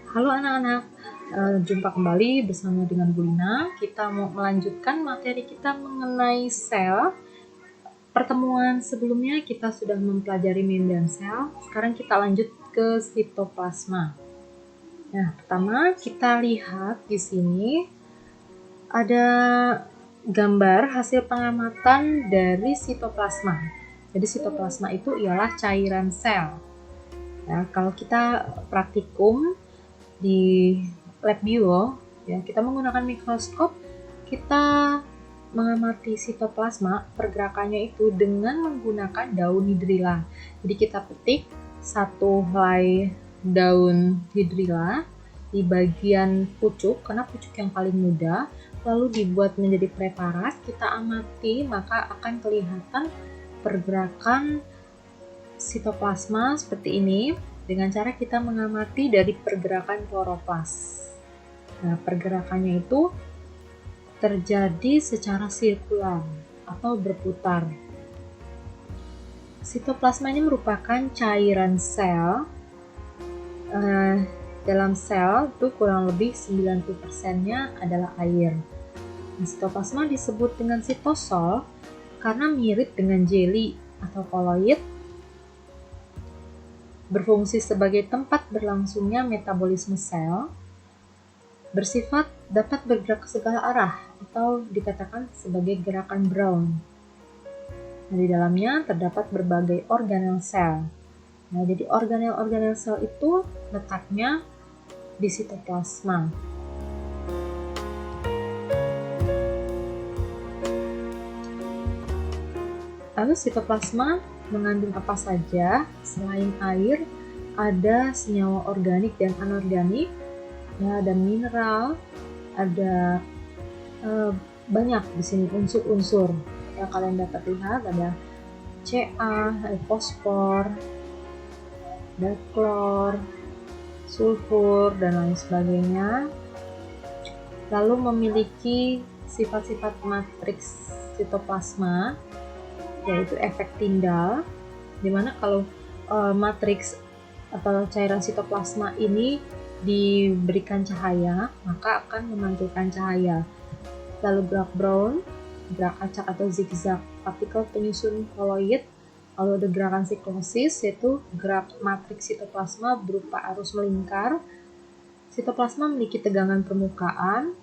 Halo anak-anak, jumpa kembali bersama dengan Bu Lina. Kita mau melanjutkan materi kita mengenai sel. Pertemuan sebelumnya kita sudah mempelajari membran sel. Sekarang kita lanjut ke sitoplasma. Nah, pertama kita lihat di sini ada gambar hasil pengamatan dari sitoplasma. Jadi sitoplasma itu ialah cairan sel. Ya, kalau kita praktikum di lab bio, ya, kita menggunakan mikroskop, kita mengamati sitoplasma pergerakannya itu dengan menggunakan daun hidrilla. Jadi kita petik satu helai daun hidrilla di bagian pucuk, karena pucuk yang paling muda, lalu dibuat menjadi preparat, kita amati, maka akan kelihatan pergerakan sitoplasma seperti ini dengan cara kita mengamati dari pergerakan kloroplas. Nah, pergerakannya itu terjadi secara sirkular atau berputar. Sitoplasma ini merupakan cairan sel. Dalam sel itu kurang lebih 90%-nya adalah air. Nah, sitoplasma disebut dengan sitosol karena mirip dengan jeli atau koloid, berfungsi sebagai tempat berlangsungnya metabolisme sel, bersifat dapat bergerak ke segala arah atau dikatakan sebagai gerakan Brown. Nah, di dalamnya terdapat berbagai organel sel. Nah, jadi organel-organel sel itu letaknya di sitoplasma. Lalu sitoplasma mengandung apa saja? Selain air, ada senyawa organik dan anorganik, ya, ada mineral, ada banyak di sini unsur-unsur. Ya, kalian dapat lihat ada Ca, ada fosfor, ada klor, sulfur, dan lain sebagainya. Lalu memiliki sifat-sifat matriks sitoplasma, yaitu efek Tyndall, dimana kalau matriks atau cairan sitoplasma ini diberikan cahaya, maka akan memantulkan cahaya. Lalu gerak Brown, gerak acak atau zigzag, partikel penyusun koloid. Lalu ada gerakan siklosis, yaitu gerak matriks sitoplasma berupa arus melingkar. Sitoplasma memiliki tegangan permukaan,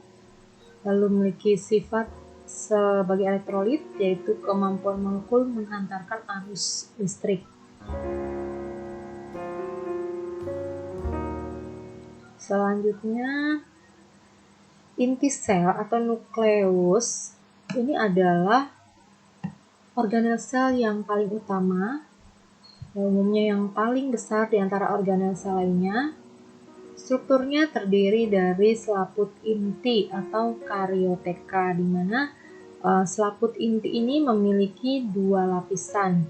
lalu memiliki sifat sebagai elektrolit, yaitu kemampuan molekul menghantarkan arus listrik. Selanjutnya, inti sel atau nukleus ini adalah organel sel yang paling utama, umumnya yang paling besar di antara organel sel lainnya. Strukturnya terdiri dari selaput inti atau karioteka, di mana selaput inti ini memiliki dua lapisan,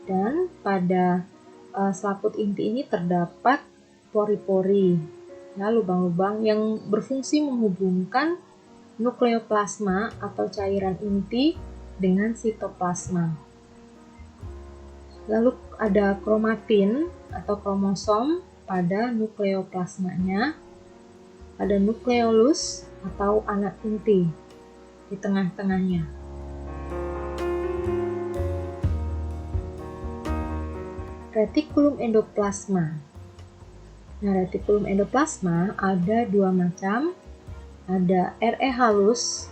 dan pada selaput inti ini terdapat pori-pori, ya, lubang-lubang yang berfungsi menghubungkan nukleoplasma atau cairan inti dengan sitoplasma. Lalu ada kromatin atau kromosom pada nukleoplasmanya, ada nukleolus atau anak inti di tengah-tengahnya. Retikulum endoplasma. Nah, retikulum endoplasma ada dua macam. Ada RE halus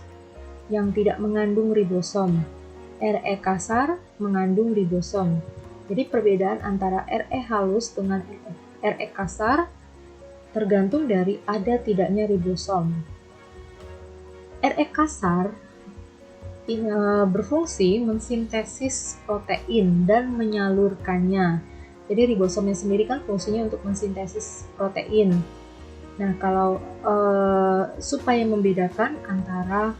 yang tidak mengandung ribosom, RE kasar mengandung ribosom. Jadi perbedaan antara RE halus dengan RE kasar tergantung dari ada tidaknya ribosom. RE kasar berfungsi mensintesis protein dan menyalurkannya. Jadi ribosomnya sendiri kan fungsinya untuk mensintesis protein. Nah, kalau supaya membedakan antara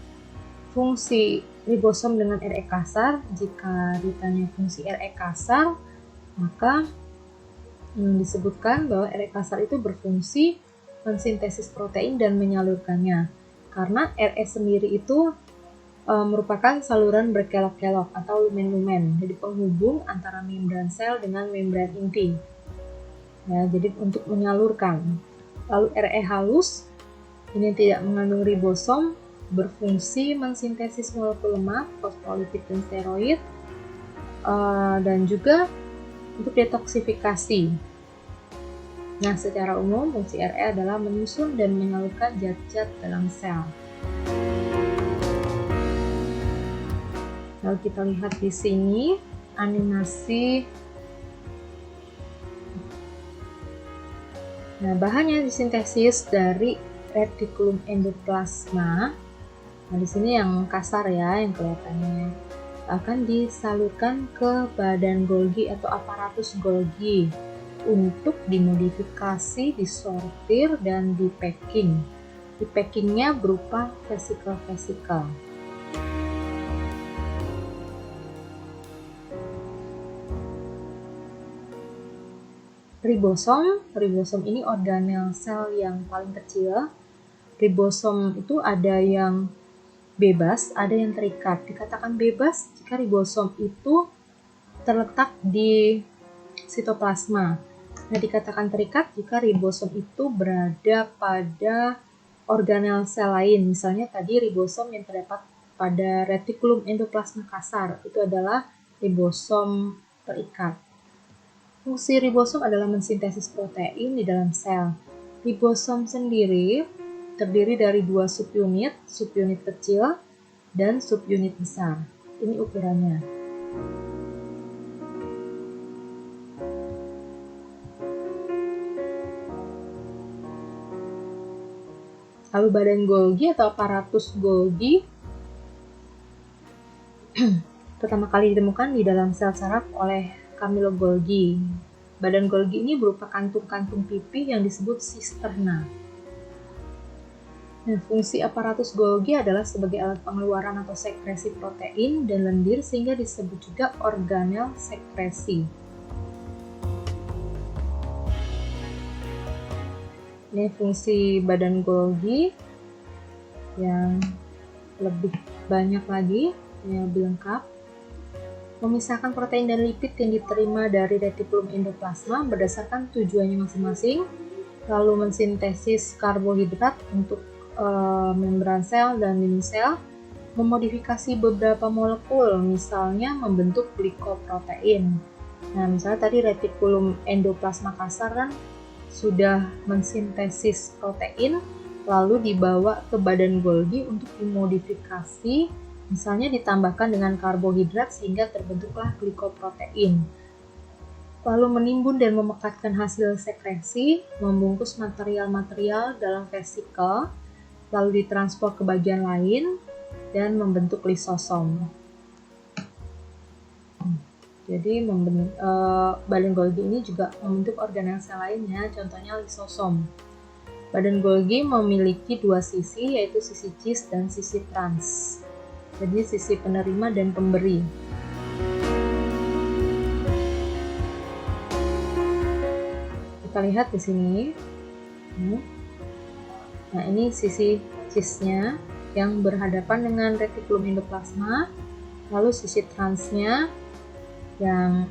fungsi ribosom dengan RE kasar, jika ditanya fungsi RE kasar, maka disebutkan bahwa RE kasar itu berfungsi mensintesis protein dan menyalurkannya. Karena RE sendiri itu merupakan saluran berkelok-kelok atau lumen-lumen, jadi penghubung antara membran sel dengan membran inti. Ya, jadi untuk menyalurkan. Lalu RE halus, ini tidak mengandung ribosom, berfungsi mensintesis molekul lemak, fosfolipid dan steroid, dan juga untuk detoksifikasi. Nah, secara umum fungsi RE adalah menyusun dan menyalurkan zat-zat dalam sel. Lalu kita lihat di sini animasi. Nah, bahannya disintesis dari retikulum endoplasma. Nah, di sini yang kasar ya, yang kelihatannya akan disalurkan ke badan Golgi atau aparatus Golgi untuk dimodifikasi, disortir, dan dipacking. Dipackingnya berupa vesikel-vesikel. Ribosom ini organel sel yang paling kecil. Ribosom itu ada yang bebas, ada yang terikat. Dikatakan bebas jika ribosom itu terletak di sitoplasma. Nah, dikatakan terikat jika ribosom itu berada pada organel sel lain. Misalnya tadi ribosom yang terdapat pada retikulum endoplasma kasar, itu adalah ribosom terikat. Fungsi ribosom adalah mensintesis protein di dalam sel. Ribosom sendiri terdiri dari 2 subunit kecil dan subunit besar. Ini ukurannya. Lalu badan Golgi atau aparatus Golgi pertama kali ditemukan di dalam sel saraf oleh Camillo Golgi. Badan Golgi ini berupa kantung-kantung pipih yang disebut sisterna. Nah, fungsi aparatus Golgi adalah sebagai alat pengeluaran atau sekresi protein dan lendir sehingga disebut juga organel sekresi. Ini fungsi badan Golgi yang lebih banyak lagi, yang lebih lengkap. Memisahkan protein dan lipid yang diterima dari retikulum endoplasma berdasarkan tujuannya masing-masing, lalu mensintesis karbohidrat untuk membran sel dan mini sel, memodifikasi beberapa molekul, misalnya membentuk glikoprotein. Nah, misalnya tadi retikulum endoplasma kasar kan sudah mensintesis protein, lalu dibawa ke badan Golgi untuk dimodifikasi, misalnya ditambahkan dengan karbohidrat sehingga terbentuklah glikoprotein. Lalu menimbun dan memekatkan hasil sekresi, membungkus material-material dalam vesikel, lalu ditransport ke bagian lain, dan membentuk lisosom. Jadi badan Golgi ini juga membentuk organel sel lainnya, contohnya lisosom. Badan Golgi memiliki 2 sisi, yaitu sisi cis dan sisi trans. Jadi sisi penerima dan pemberi. Kita lihat di sini. Nah, ini sisi cisnya yang berhadapan dengan retikulum endoplasma, lalu sisi transnya yang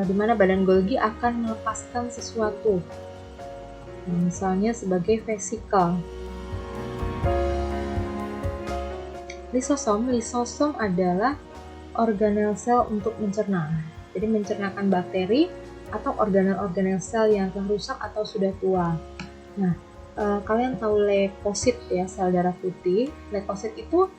dimana badan Golgi akan melepaskan sesuatu, misalnya sebagai vesikel. Lisosom adalah organel sel untuk mencerna. Jadi mencernakan bakteri atau organel-organel sel yang telah rusak atau sudah tua. Nah, kalian tahu leukosit ya, sel darah putih. Leukosit itu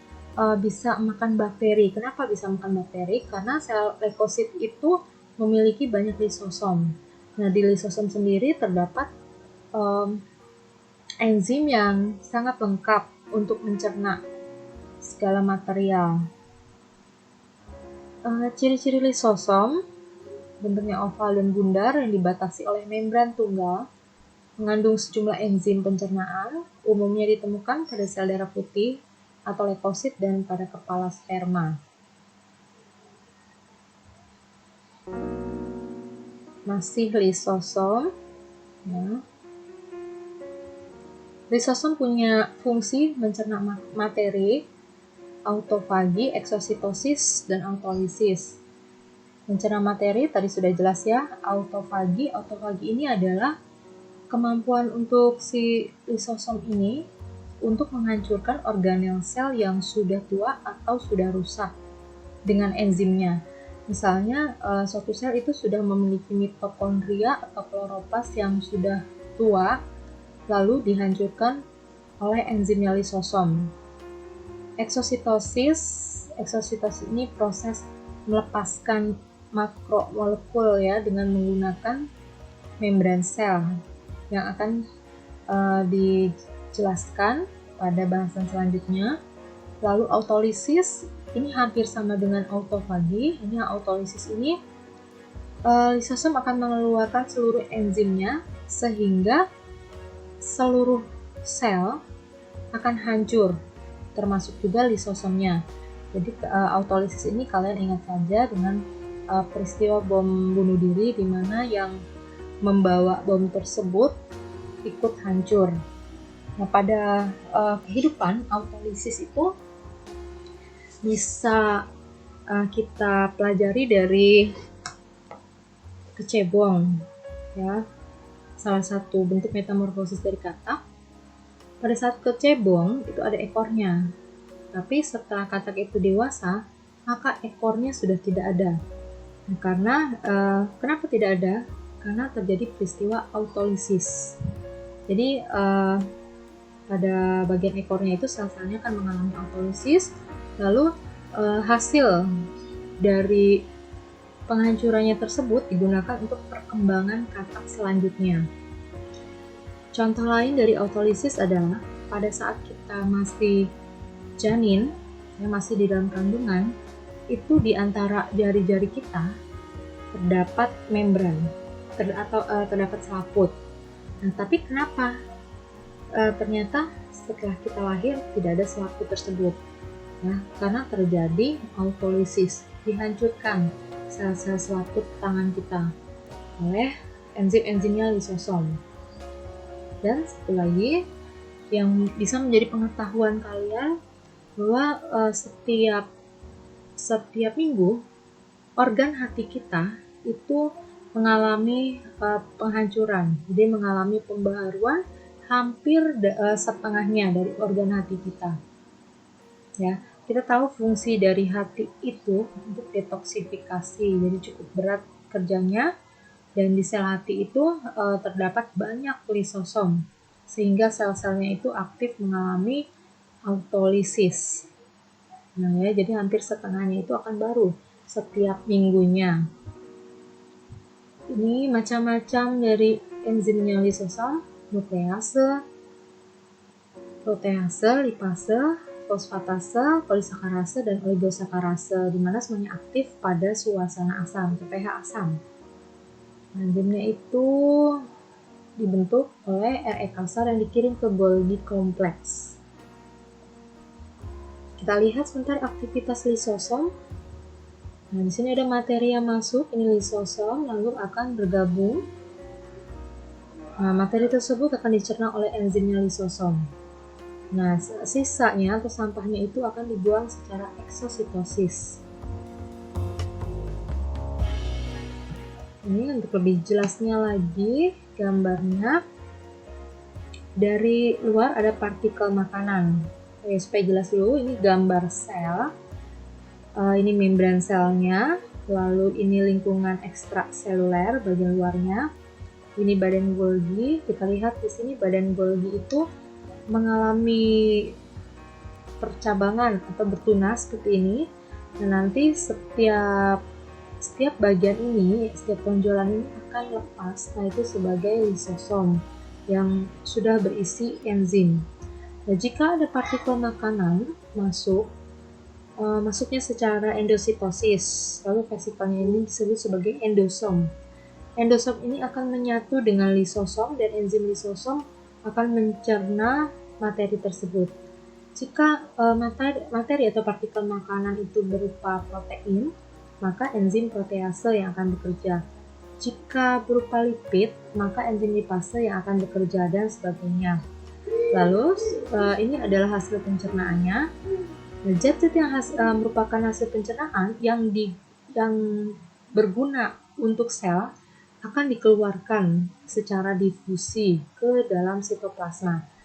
bisa makan bakteri. Kenapa bisa makan bakteri? Karena sel leukosit itu memiliki banyak lisosom. Nah, di lisosom sendiri terdapat enzim yang sangat lengkap untuk mencerna segala material. Ciri-ciri lisosom, bentuknya oval dan bundar yang dibatasi oleh membran tunggal, mengandung sejumlah enzim pencernaan, umumnya ditemukan pada sel darah putih atau leukosit dan pada kepala sperma. Masih lisosom. Ya. Lisosom punya fungsi mencerna materi, autofagi, eksositosis, dan autolisis. Mencerna materi tadi sudah jelas ya, autofagi ini adalah kemampuan untuk si lisosom ini untuk menghancurkan organel sel yang sudah tua atau sudah rusak dengan enzimnya. Misalnya, suatu sel itu sudah memiliki mitokondria atau kloroplas yang sudah tua, lalu dihancurkan oleh enzimnya lisosom. Eksositosis ini proses melepaskan makromolekul ya dengan menggunakan membran sel yang akan dijelaskan pada bahasan selanjutnya. Lalu autolisis ini hampir sama dengan autofagi. Ini autolisis ini lisosom akan mengeluarkan seluruh enzimnya sehingga seluruh sel akan hancur, termasuk juga lisosomnya. Jadi autolisis ini kalian ingat saja dengan peristiwa bom bunuh diri di mana yang membawa bom tersebut ikut hancur. Nah, pada kehidupan autolisis itu bisa kita pelajari dari kecebong, ya. Salah satu bentuk metamorfosis dari katak. Pada saat kecebong itu ada ekornya, tapi setelah katak itu dewasa, maka ekornya sudah tidak ada. Nah, karena kenapa tidak ada? Karena terjadi peristiwa autolisis. Jadi pada bagian ekornya itu sel-selnya akan mengalami autolisis, lalu hasil dari penghancurannya tersebut digunakan untuk perkembangan katak selanjutnya. Contoh lain dari autolisis adalah pada saat kita masih janin, yang masih di dalam kandungan, itu di antara jari-jari kita terdapat membran atau terdapat selaput. Nah, tapi kenapa ternyata setelah kita lahir tidak ada selaput tersebut? Nah, karena terjadi autolisis, dihancurkan sel-sel selaput tangan kita oleh enzim-enzimnya lisosom. Dan satu lagi yang bisa menjadi pengetahuan kalian bahwa setiap minggu organ hati kita itu mengalami penghancuran, jadi mengalami pembaharuan hampir setengahnya dari organ hati kita. Ya, kita tahu fungsi dari hati itu untuk detoksifikasi, jadi cukup berat kerjanya, dan di sel hati itu terdapat banyak lisosom, sehingga sel-selnya itu aktif mengalami autolisis. Nah ya, jadi hampir setengahnya itu akan baru setiap minggunya. Ini macam-macam dari enzimnya lisosom: nuklease, protease, lipase, fosfatase, polisakarase, dan oligosakarase, di mana semuanya aktif pada suasana asam, pH asam. Enzimnya itu dibentuk oleh Re kasar dan dikirim ke Golgi kompleks. Kita lihat sebentar aktivitas lisosom. Nah, di sini ada materi yang masuk, ini lisosom, lalu akan bergabung. Nah, materi tersebut akan dicerna oleh enzimnya lisosom. Nah, sisanya atau sampahnya itu akan dibuang secara eksositosis. Ini untuk lebih jelasnya lagi gambarnya. Dari luar ada partikel makanan. Oke, supaya jelas dulu, ini gambar sel. Ini membran selnya, lalu ini lingkungan ekstraseluler bagian luarnya. Ini badan Golgi. Kita lihat di sini badan Golgi itu mengalami percabangan atau bertunas seperti ini. Dan nanti setiap bagian ini, setiap tonjolan ini akan lepas. Nah, itu sebagai lisosom yang sudah berisi enzim. Nah, jika ada partikel makanan masuknya secara endositosis, lalu vesikelnya ini disebut sebagai endosom. Endosom ini akan menyatu dengan lisosom dan enzim lisosom akan mencerna materi tersebut. Jika materi atau partikel makanan itu berupa protein, maka enzim protease yang akan bekerja. Jika berupa lipid, maka enzim lipase yang akan bekerja, dan sebagainya. Lalu ini adalah hasil pencernaannya. Zat-zat yang merupakan hasil pencernaan yang berguna untuk sel akan dikeluarkan secara difusi ke dalam sitoplasma.